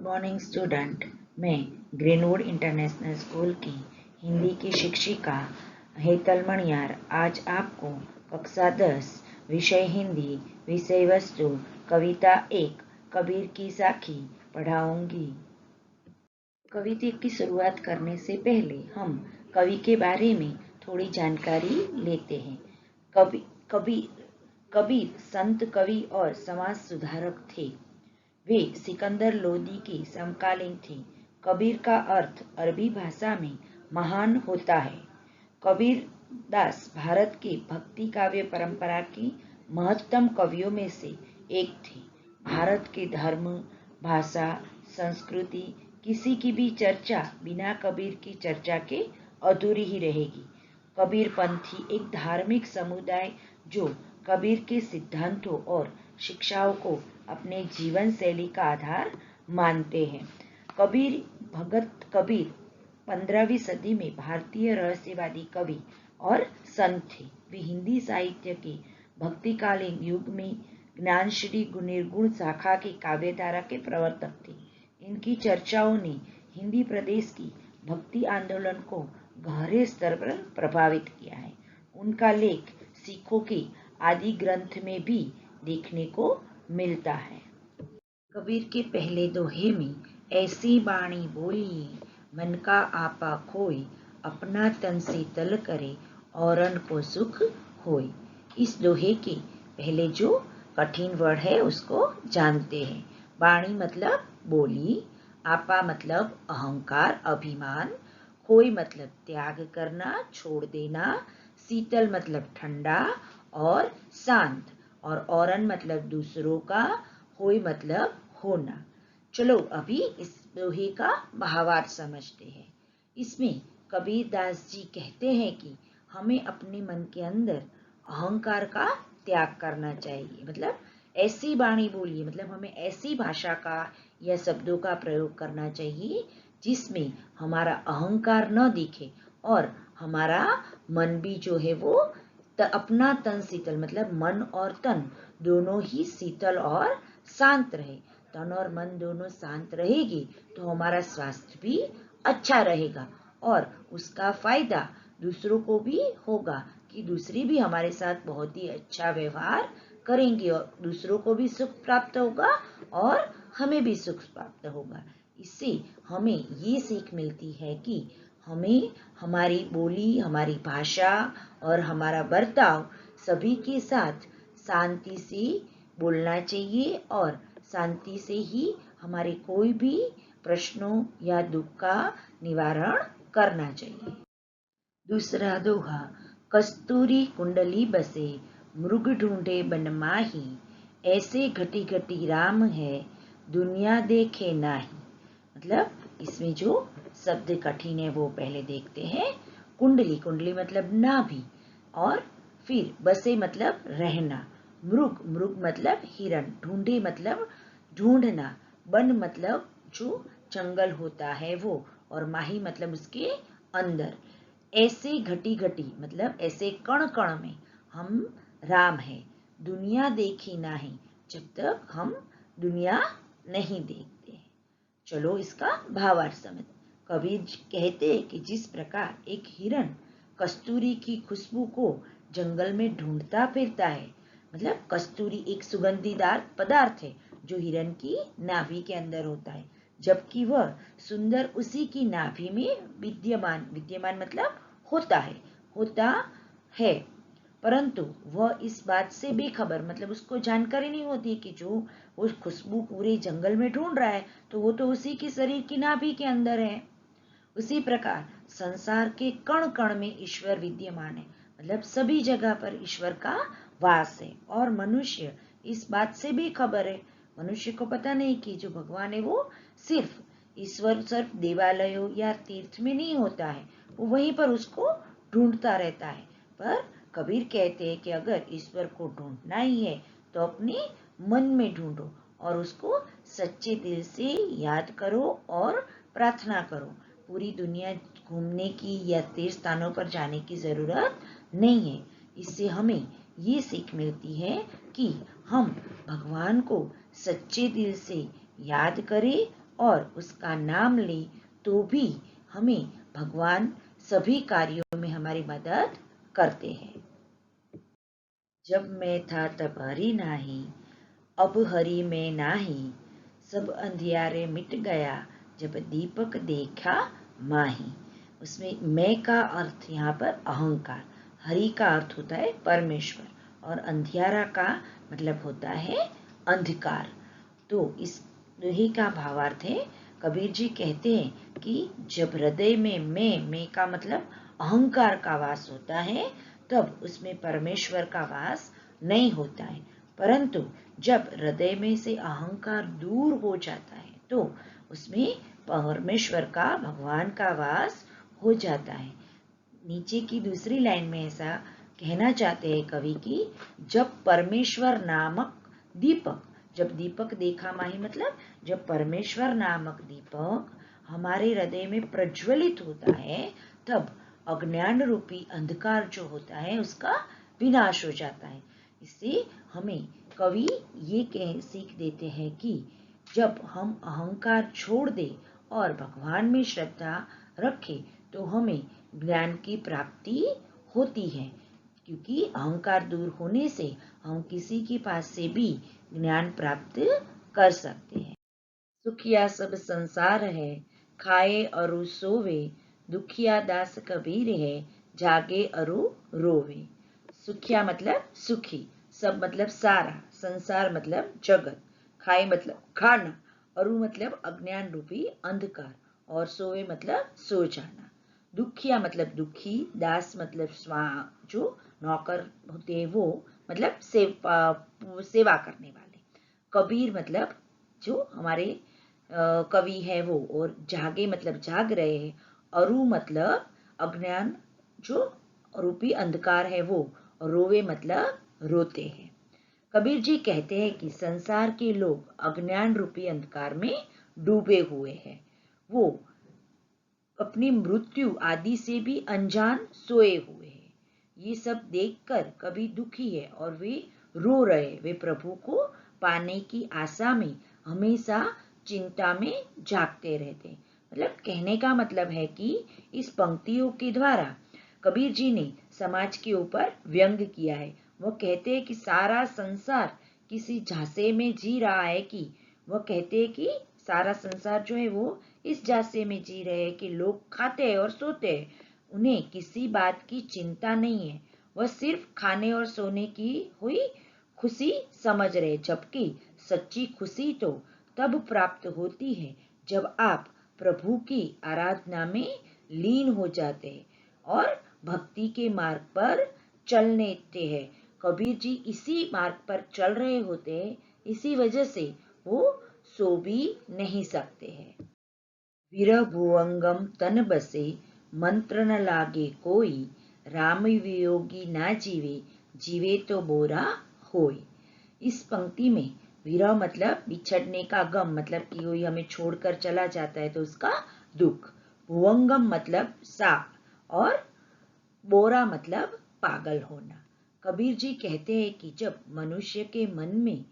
Morning student. मैं greenwood international school की हिंदी की शिक्षिका हेतल मणियार आज आपको कक्षा 10 विषय हिंदी विषय वस्तु कविता 1 कबीर की साखी पढ़ाऊंगी। कविता की शुरुआत करने से पहले हम कवि के बारे में थोड़ी जानकारी लेते हैं। कबीर संत कवि और समाज सुधारक थे। वे सिकंदर लोदी के समकालीन थे। कबीर का अर्थ अरबी भाषा में महान होता है। कबीर दास भारत के भक्ति काव्य परंपरा की महत्तम कवियों में से एक थे। भारत के धर्म, भाषा, संस्कृति किसी की भी चर्चा बिना कबीर की चर्चा के अधूरी ही रहेगी। कबीर पंथी एक धार्मिक समुदाय जो कबीर के सिद्धांतों और शिक्षाओं को अपने जीवन शैली का आधार मानते हैं। भगत कबीर 15वीं सदी में भारतीय रहस्यवादी कवि और संत थे। वे हिंदी साहित्य के भक्तिकालीन युग में ज्ञानश्री निर्गुण शाखा की काव्यधारा के प्रवर्तक थे। इनकी चर्चाओं ने हिंदी प्रदेश की भक्ति आंदोलन को गहरे स्तर पर प्रभावित किया है। उनका लेख सिखों के आदि ग्रंथ में भी देखने को मिलता है। कबीर के पहले दोहे में ऐसी बाणी बोलिए मन का आपा खोई, अपना तन शीतल करे औरन को सुख होई। इस दोहे के पहले जो कठिन वर्ड है उसको जानते हैं। बाणी मतलब बोली, आपा मतलब अहंकार अभिमान, खोई मतलब त्याग करना छोड़ देना, शीतल मतलब ठंडा और शांत, और औरन मतलब दूसरों का, होई मतलब होना। चलो अभी इस दोहे का भावार्थ समझते हैं। इसमें कबीर दास जी कहते हैं कि हमें अपने मन के अंदर अहंकार का त्याग करना चाहिए। मतलब ऐसी बाणी बोलिए, मतलब हमें ऐसी भाषा का या शब्दों का प्रयोग करना चाहिए जिसमें हमारा अहंकार न दिखे और हमारा मन भी जो है वो अपना तन शीतल, मतलब मन और तन दोनों ही शीतल और शांत रहे। तन और मन दोनों शांत रहेगी तो हमारा स्वास्थ्य भी अच्छा रहेगा और उसका फायदा दूसरों को भी होगा कि दूसरी भी हमारे साथ बहुत ही अच्छा व्यवहार करेंगे और दूसरों को भी सुख प्राप्त होगा और हमें भी सुख प्राप्त होगा। इससे हमें ये सीख मिलती है कि हमें हमारी बोली, हमारी भाषा और हमारा बर्ताव सभी के साथ शांति से बोलना चाहिए और शांति से ही हमारे कोई भी प्रश्नों या दुख का निवारण करना चाहिए। दूसरा दोहा, कस्तूरी कुंडली बसे मृग ढूंढे बन माही, ऐसे घटी घटी राम है दुनिया देखे नाही। मतलब इसमें जो शब्द कठिन है वो पहले देखते हैं। कुंडली, कुंडली मतलब नाभि, और फिर बसे मतलब रहना, मृग, मृग मतलब हिरण, ढूंढे मतलब ढूंढना, वन मतलब जो जंगल होता है वो, और माही मतलब उसके अंदर। ऐसे घटी घटी मतलब ऐसे कण कण में हम राम है, दुनिया देखी नहीं, जब तक हम दुनिया नहीं देखते। चलो इसका भावार्थ समझ। कबीर कहते हैं कि जिस प्रकार एक हिरण कस्तूरी की खुशबू को जंगल में ढूंढता फिरता है, मतलब कस्तूरी एक सुगंधीदार पदार्थ है जो हिरण की नाभि के अंदर होता है, जबकि वह सुंदर उसी की नाभि में विद्यमान, विद्यमान मतलब होता है, परंतु वह इस बात से बेखबर, मतलब उसको जानकारी नहीं होती कि जो वो खुशबू पूरे जंगल में ढूंढ रहा है तो वो तो उसी की शरीर की नाभि के अंदर है। उसी प्रकार संसार के कण कण में ईश्वर विद्यमान है, मतलब सभी जगह पर ईश्वर का वास है, और मनुष्य इस बात से भी खबर है। मनुष्य को पता नहीं कि जो भगवान है वो सिर्फ ईश्वर सिर्फ देवालयों या तीर्थ में नहीं होता है, वो वहीं पर उसको ढूंढता रहता है। पर कबीर कहते हैं कि अगर ईश्वर को ढूंढना ही है तो अपने मन में ढूंढो और उसको सच्चे दिल से याद करो और प्रार्थना करो। पूरी दुनिया घूमने की या तीर्थ स्थानों पर जाने की जरूरत नहीं है। इससे हमें ये सीख मिलती है कि हम भगवान को सच्चे दिल से याद करें और उसका नाम ले तो भी हमें भगवान सभी कार्यों में हमारी मदद करते हैं। जब मैं था तब हरि नाही, अब हरि में नाही, सब अंधियारे मिट गया, जब दीपक देखा माही। उसमें मैं का अर्थ यहाँ पर अहंकार, हरि का अर्थ होता है परमेश्वर, और अंधियारा का मतलब होता है अंधकार। तो इस दोहे का भावार्थ है, कबीर जी कहते हैं कि जब हृदय में मैं का मतलब अहंकार का वास होता है, तब उसमें परमेश्वर का वास नहीं होता है। परंतु जब हृदय में से अहंकार दूर हो जाता है तो उसमें परमेश्वर का, भगवान का वास हो जाता है। नीचे की दूसरी लाइन में ऐसा कहना चाहते हैं कवि की, जब परमेश्वर नामक दीपक, जब दीपक देखा माही मतलब जब परमेश्वर नामक दीपक हमारे हृदय में प्रज्वलित होता है, तब अज्ञान रूपी अंधकार जो होता है उसका विनाश हो जाता है। इससे हमें कवि ये सीख देते हैं कि जब हम अहंकार छोड़ दें और भगवान में श्रद्धा रखें तो हमें ज्ञान की प्राप्ति होती है, क्योंकि अहंकार दूर होने से हम किसी के पास से भी ज्ञान प्राप्त कर सकते हैं। सुखिया सब संसार है, खाए अरु सोवे, दुखिया दास कबीर है, जागे अरु रोवे। सुखिया मतलब सुखी, सब मतलब सारा, संसार मतलब जगत, खाए मतलब खाना, अरु मतलब अज्ञान रूपी अंधकार, और सोवे मतलब सो जाना। दुखिया मतलब दुखी, दास मतलब जो नौकर होते हैं वो, मतलब सेवा करने वाले। कबीर मतलब जो हमारे कवि है वो, और जागे मतलब जाग रहे हैं। अरु मतलब अज्ञान जो रूपी अंधकार है वो, और रोवे मतलब रोते हैं। कबीर जी कहते हैं कि संसार के लोग अज्ञान रूपी अंधकार में डूबे हुए हैं, वो अपनी मृत्यु आदि से भी अनजान सोए हुए हैं। ये सब देखकर कभी दुखी है और वे रो रहे, वे प्रभु को पाने की आशा में हमेशा चिंता में जागते रहते। मतलब कहने का मतलब है कि इस पंक्तियों के द्वारा कबीर जी ने समाज के ऊपर व्यंग किया है। वो कहते हैं कि सारा संसार किसी झांसे में जी रहा है, कि वह कहते हैं कि सारा संसार जो है वो इस झांसे में जी रहे हैं कि लोग खाते हैं और सोते हैं, उन्हें किसी बात की चिंता नहीं है, वह सिर्फ खाने और सोने की हुई खुशी समझ रहे। जबकि सच्ची खुशी तो तब प्राप्त होती है जब आप प्रभु की आराधना में लीन हो जाते हैं और भक्ति के मार्ग पर चलने हैं। कबीर जी इसी मार्ग पर चल रहे होते हैं, इसी वजह से वो सो भी नहीं सकते हैं। विरह भुवंगम तन बसे, मंत्र न लागे कोई, राम वियोगी ना जीवे, जीवे तो बोरा होय। इस पंक्ति में विरह मतलब बिछड़ने का गम, मतलब कि कोई हमें छोड़कर चला जाता है तो उसका दुख। भुवंगम मतलब साप, और बोरा मतलब पागल होना। कबीर जी कहते हैं कि जब मनुष्य के मन में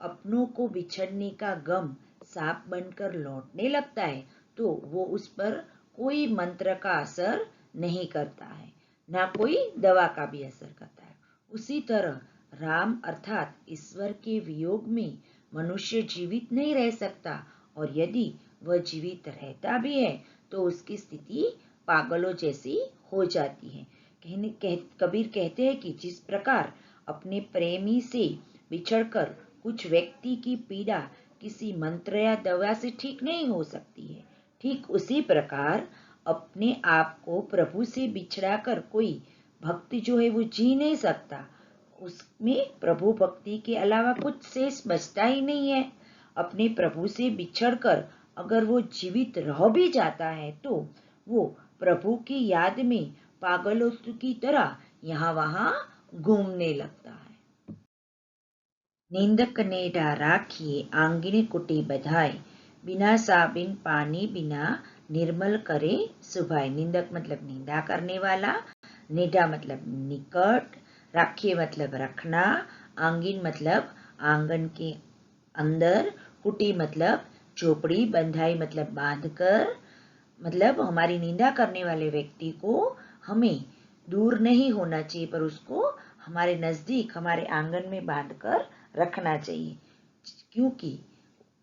अपनों को बिछड़ने का गम सांप बनकर लौटने लगता है तो वो उस पर कोई मंत्र का असर नहीं करता है, ना कोई दवा का भी असर करता है। उसी तरह राम अर्थात ईश्वर के वियोग में मनुष्य जीवित नहीं रह सकता, और यदि वह जीवित रहता भी है तो उसकी स्थिति पागलों जैसी हो जाती है। कबीर कहते हैं कि जिस प्रकार अपने प्रेमी से बिछड़कर कुछ व्यक्ति की पीड़ा किसी मंत्र या दवा से ठीक नहीं हो सकती है, ठीक उसी प्रकार अपने आप को प्रभु से बिछड़ा कर कोई भक्ति जो है वो जी नहीं सकता। उसमें प्रभु भक्ति के अलावा कुछ शेष बचता ही नहीं है। अपने प्रभु से बिछड़कर अगर वो जीवित रह भी जाता है तो वो प्रभु की याद में पागलों की तरह यहाँ वहां घूमने लगता है। निंदक ने राखिए आंगीन कुटी बधाए, बिना साबिन पानी बिना निर्मल करे सुभाए। निंदक मतलब निंदा करने वाला, नेडा मतलब निकट, राखिए मतलब रखना, आंगीन मतलब आंगन के अंदर, कुटी मतलब झोपड़ी बंधाई मतलब बांधकर, मतलब हमारी निंदा करने वाले व्यक्ति को हमें दूर नहीं होना चाहिए, पर उसको हमारे नजदीक हमारे आंगन में बांधकर रखना चाहिए, क्योंकि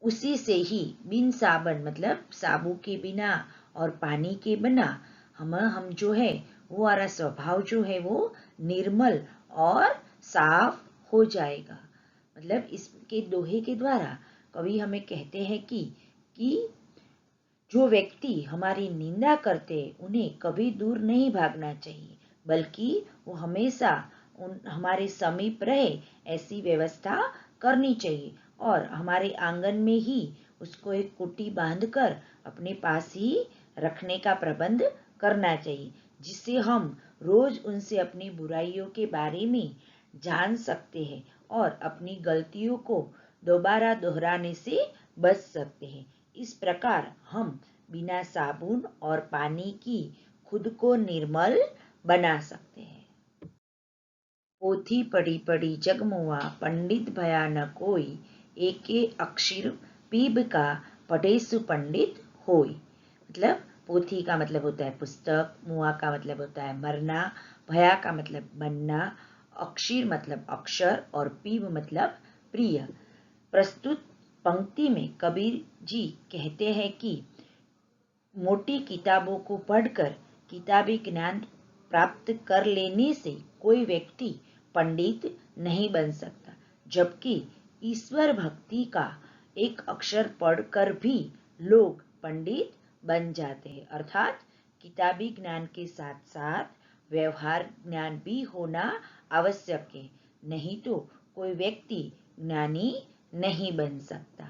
उसी से ही बिन साबन मतलब साबु के बिना और पानी के बिना हम जो है वो हमारा स्वभाव जो है वो निर्मल और साफ हो जाएगा। मतलब इसके दोहे के द्वारा कवि हमें कहते हैं कि जो व्यक्ति हमारी निंदा करते उन्हें कभी दूर नहीं भागना चाहिए, बल्कि वो हमेशा हमारे समीप रहे ऐसी व्यवस्था करनी चाहिए, और हमारे आंगन में ही उसको एक कुटी बांधकर अपने पास ही रखने का प्रबंध करना चाहिए, जिससे हम रोज उनसे अपनी बुराइयों के बारे में जान सकते हैं और अपनी गलतियों को दोबारा दोहराने से बच सकते हैं। इस प्रकार हम बिना साबुन और पानी की खुद को निर्मल बना सकते हैं। पोथी पढ़ी पढ़ी जगमुआ पंडित भया न कोई, एके अक्षर पीब का पढ़े सुपंडित होय। मतलब पोथी का मतलब होता है पुस्तक, मुआ का मतलब होता है मरना, भया का मतलब बनना, अक्षर मतलब अक्षर और पीब मतलब प्रिय। प्रस्तुत पंक्ति में कबीर जी कहते हैं कि मोटी किताबों को पढ़कर किताबी ज्ञान प्राप्त कर लेने से कोई व्यक्ति पंडित नहीं बन सकता, जबकि ईश्वर भक्ति का एक अक्षर पढ़कर भी लोग पंडित बन जाते हैं। अर्थात किताबी ज्ञान के साथ साथ व्यवहार ज्ञान भी होना आवश्यक है, नहीं तो कोई व्यक्ति ज्ञानी नहीं बन सकता।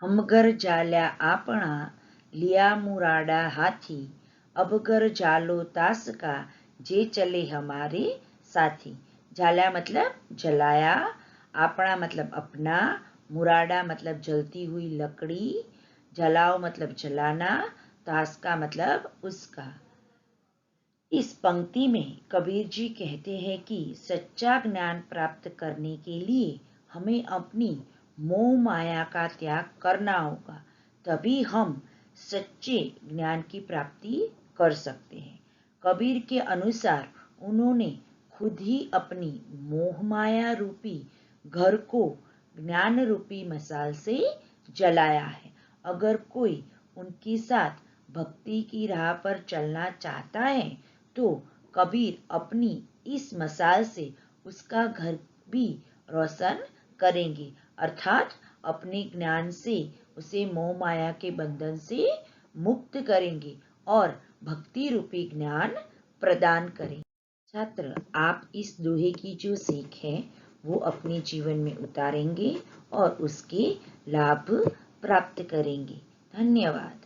हमगर जाल्या आपणा लिया मुराडा हाथी, अबगर जालो तास का जे चले हमारे साथी। जाल्या मतलब जलाया, आपणा मतलब अपना, मुराडा मतलब जलती हुई लकड़ी, जलाओ मतलब जलाना, तास का मतलब उसका। इस पंक्ति में कबीर जी कहते हैं कि सच्चा ज्ञान प्राप्त करने के लिए हमें अपनी मोह माया का त्याग करना होगा, तभी हम सच्चे ज्ञान की प्राप्ति कर सकते हैं। कबीर के अनुसार उन्होंने खुद ही अपनी मोह माया रूपी घर को ज्ञान रूपी मसाल से जलाया है। अगर कोई उनके साथ भक्ति की राह पर चलना चाहता है तो कबीर अपनी इस मसाल से उसका घर भी रोशन करेंगे, अर्थात अपने ज्ञान से उसे मोह माया के बंधन से मुक्त करेंगे और भक्ति रूपी ज्ञान प्रदान करेंगे। छात्र, आप इस दोहे की जो सीख है वो अपने जीवन में उतारेंगे और उसके लाभ प्राप्त करेंगे। धन्यवाद।